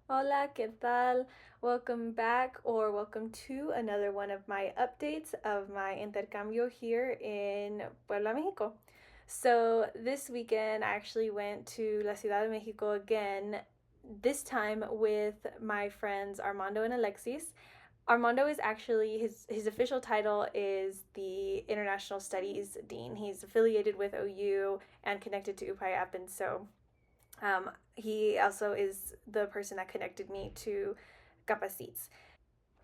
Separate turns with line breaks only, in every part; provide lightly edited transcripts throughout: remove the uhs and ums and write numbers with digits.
Hola, ¿qué tal? Welcome back or welcome to another one of my updates of my intercambio here in Puebla, Mexico. So, this weekend I actually went to La Ciudad de Mexico again, this time with my friends Armando and Alexis. Armando is actually his official title is the International Studies Dean. He's affiliated with OU and connected to UPIAP, and so he also is the person that connected me to Capacites.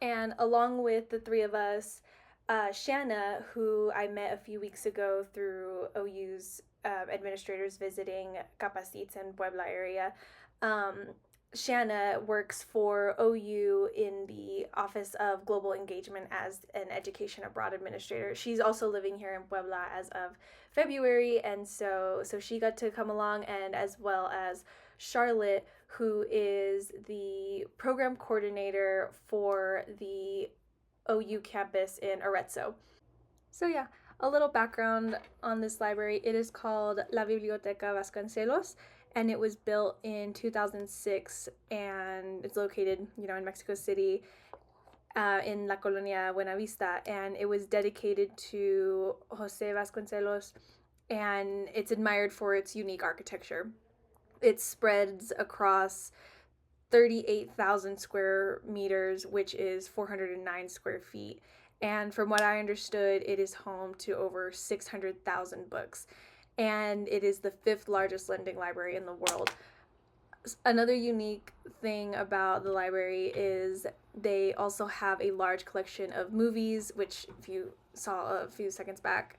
And along with the three of us, Shanna, who I met a few weeks ago through OU's administrators visiting Capacites and Puebla area, um, Shanna works for OU in the Office of Global Engagement as an education abroad administrator. She's also living here in Puebla as of February, and so she got to come along, and as well as Charlotte, who is the program coordinator for the OU campus in Arezzo. So yeah, a little background on this library. It is called La Biblioteca Vasconcelos, and it was built in 2006, and it's located, in Mexico City, in La Colonia Buenavista, and it was dedicated to Jose Vasconcelos, and it's admired for its unique architecture. It spreads across 38,000 square meters, which is 409 square feet. And from what I understood, it is home to over 600,000 books. And it is the fifth largest lending library in the world. Another unique thing about the library is they also have a large collection of movies, which, if you saw a few seconds back,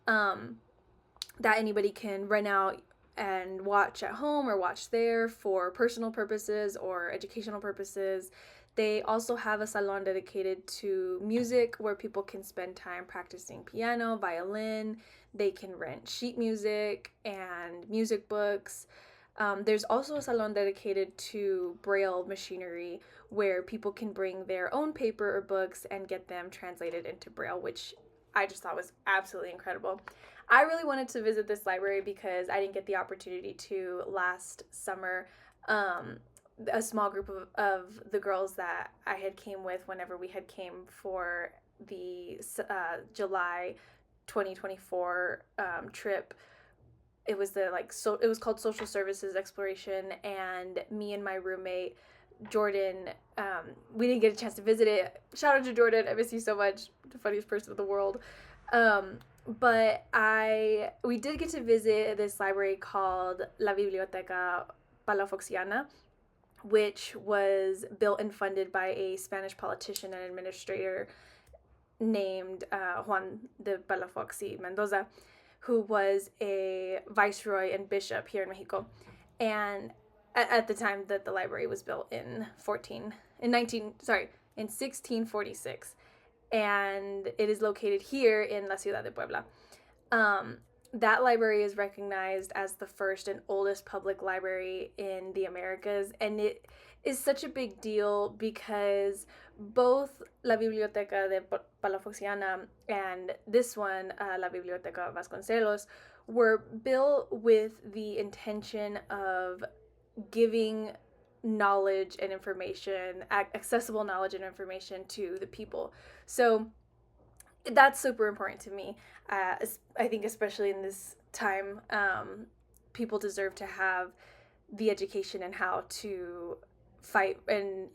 um, that anybody can rent out and watch at home or watch there for personal purposes or educational purposes. They also have a salon dedicated to music where people can spend time practicing piano, violin. They can rent sheet music and music books. There's also a salon dedicated to braille machinery where people can bring their own paper or books and get them translated into braille, which I just thought was absolutely incredible. I really wanted to visit this library because I didn't get the opportunity to last summer. A small group of the girls that I had came with whenever we had came for the July 2024 trip. It was it was called Social Services Exploration, and me and my roommate Jordan, we didn't get a chance to visit it. Shout out to Jordan, I miss you so much, the funniest person in the world. But we did get to visit this library called La Biblioteca Palafoxiana, which was built and funded by a Spanish politician and administrator named Juan de Palafox y Mendoza, who was a viceroy and bishop here in Mexico. And at the time that the library was built in 1646, and it is located here in La Ciudad de Puebla. Um, that library is recognized as the first and oldest public library in the Americas, and it is such a big deal because both La Biblioteca de Palafoxiana and this one, La Biblioteca Vasconcelos, were built with the intention of giving knowledge and information, accessible knowledge and information to the people. So that's super important to me. I think, especially in this time, people deserve to have the education and how to fight and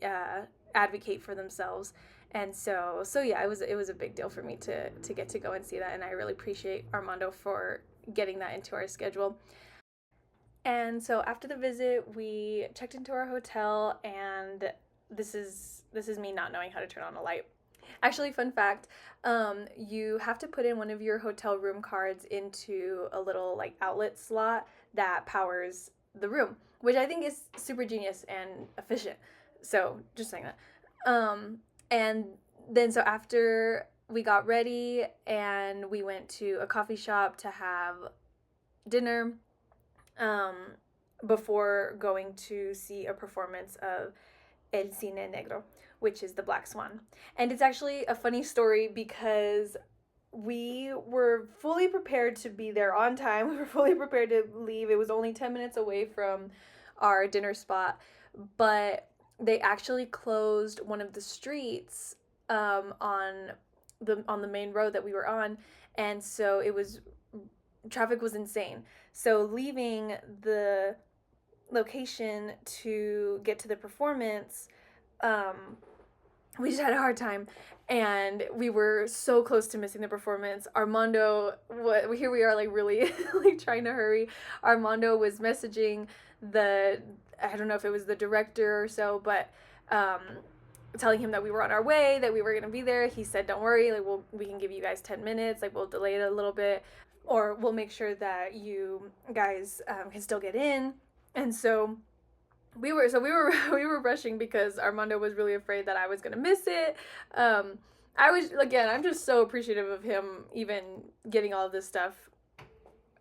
advocate for themselves. And so yeah, it was a big deal for me to get to go and see that, and I really appreciate Armando for getting that into our schedule. And so after the visit, we checked into our hotel, and this is me not knowing how to turn on a light. Actually, fun fact, you have to put in one of your hotel room cards into a little like outlet slot that powers the room, which I think is super genius and efficient. So just saying that. And then so after we got ready and we went to a coffee shop to have dinner, um, before going to see a performance of El Cine Negro, which is the Black Swan. And it's actually a funny story because we were fully prepared to be there on time. We were fully prepared to leave. It was only 10 minutes away from our dinner spot, but they actually closed one of the streets on the main road that we were on, and so it was traffic was insane. So leaving the location to get to the performance, um, we just had a hard time, and we were so close to missing the performance. Armando, here we are, like really like trying to hurry. Armando was messaging the, I don't know if it was the director or so, but um, telling him that we were on our way, that we were gonna be there. He said, "Don't worry, like we can give you guys 10 minutes. Like we'll delay it a little bit, or we'll make sure that you guys can still get in." And so we were rushing because Armando was really afraid that I was gonna miss it. I was, again, I'm just so appreciative of him even getting all of this stuff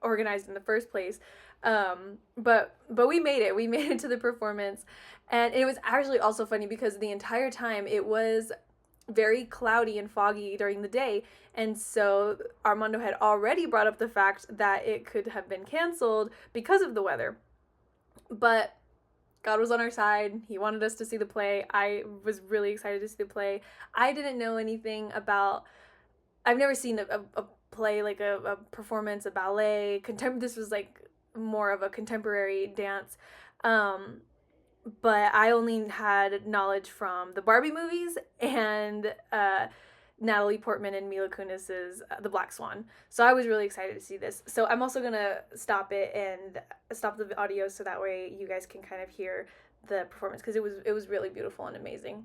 organized in the first place. But we made it. We made it to the performance, and it was actually also funny because the entire time it was very cloudy and foggy during the day, and so Armando had already brought up the fact that it could have been canceled because of the weather. But God was on our side. He wanted us to see the play. I was really excited to see the play. I didn't know anything about. I've never seen a play, like a performance, a ballet. This was like more of a contemporary dance. Um, but I only had knowledge from the Barbie movies and Natalie Portman and Mila Kunis's The Black Swan. So I was really excited to see this. So I'm also gonna stop it and stop the audio so that way you guys can kind of hear the performance because it was really beautiful and amazing.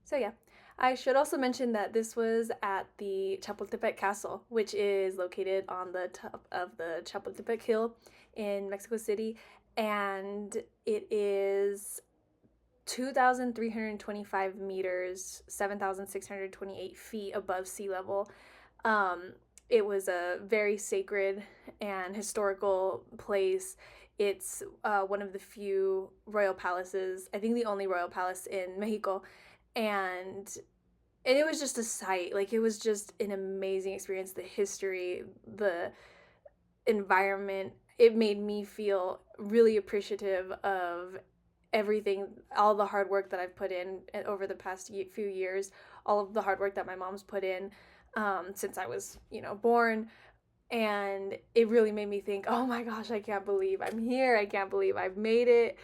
So yeah, I should also mention that this was at the Chapultepec Castle, which is located on the top of the Chapultepec Hill in Mexico City, and it is 2,325 meters, 7,628 feet above sea level. Um, it was a very sacred and historical place. It's one of the few royal palaces, I think the only royal palace in Mexico, and it was just a sight. Like it was just an amazing experience. The history, the environment, it made me feel really appreciative of everything, all the hard work that I've put in over the past few years, all of the hard work that my mom's put in since I was, born. And it really made me think, oh my gosh, I can't believe I'm here. I can't believe I've made it.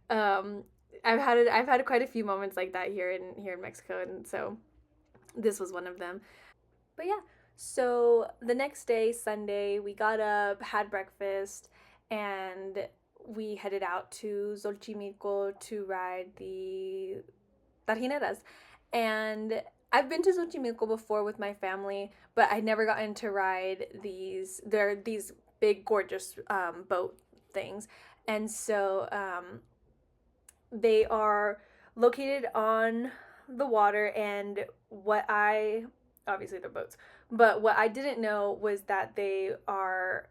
Um, I've had quite a few moments like that here in Mexico, and so this was one of them. But yeah, so the next day, Sunday, we got up, had breakfast, and we headed out to Xochimilco to ride the tarjineras. And I've been to Xochimilco before with my family, but I never gotten to ride these. They're these big, gorgeous boat things. And so they are located on the water, and obviously they're boats, but what I didn't know was that they are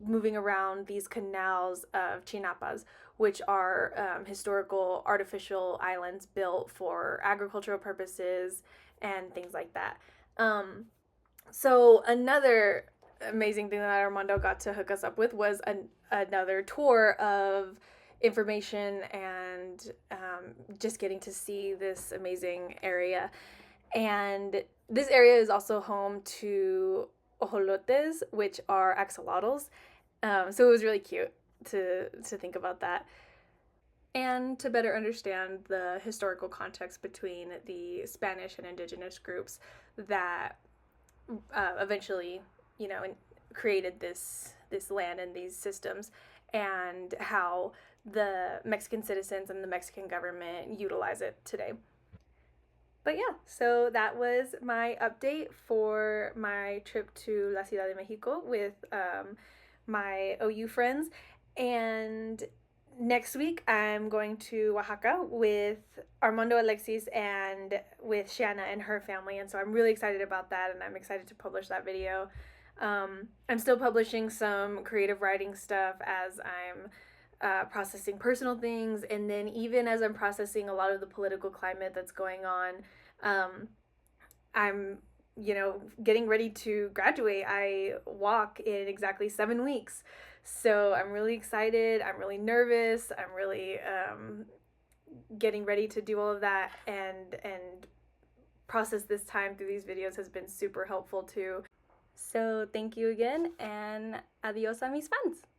moving around these canals of chinapas, which are historical artificial islands built for agricultural purposes and things like that. So another amazing thing that Armando got to hook us up with was another tour of information and just getting to see this amazing area. And this area is also home to ojolotes, which are axolotls. So it was really cute to think about that and to better understand the historical context between the Spanish and indigenous groups that eventually, you know, created this land and these systems, and how the Mexican citizens and the Mexican government utilize it today. But yeah, so that was my update for my trip to La Ciudad de Mexico with my OU friends. And next week, I'm going to Oaxaca with Armando Alexis and with Shanna and her family. And so I'm really excited about that, and I'm excited to publish that video. I'm still publishing some creative writing stuff as I'm processing personal things, and then even as I'm processing a lot of the political climate that's going on, I'm, you know, getting ready to graduate. I walk in exactly 7 weeks. So I'm really excited. I'm really nervous. I'm really getting ready to do all of that, and process this time through these videos has been super helpful too. So thank you again, and adios a mis fans.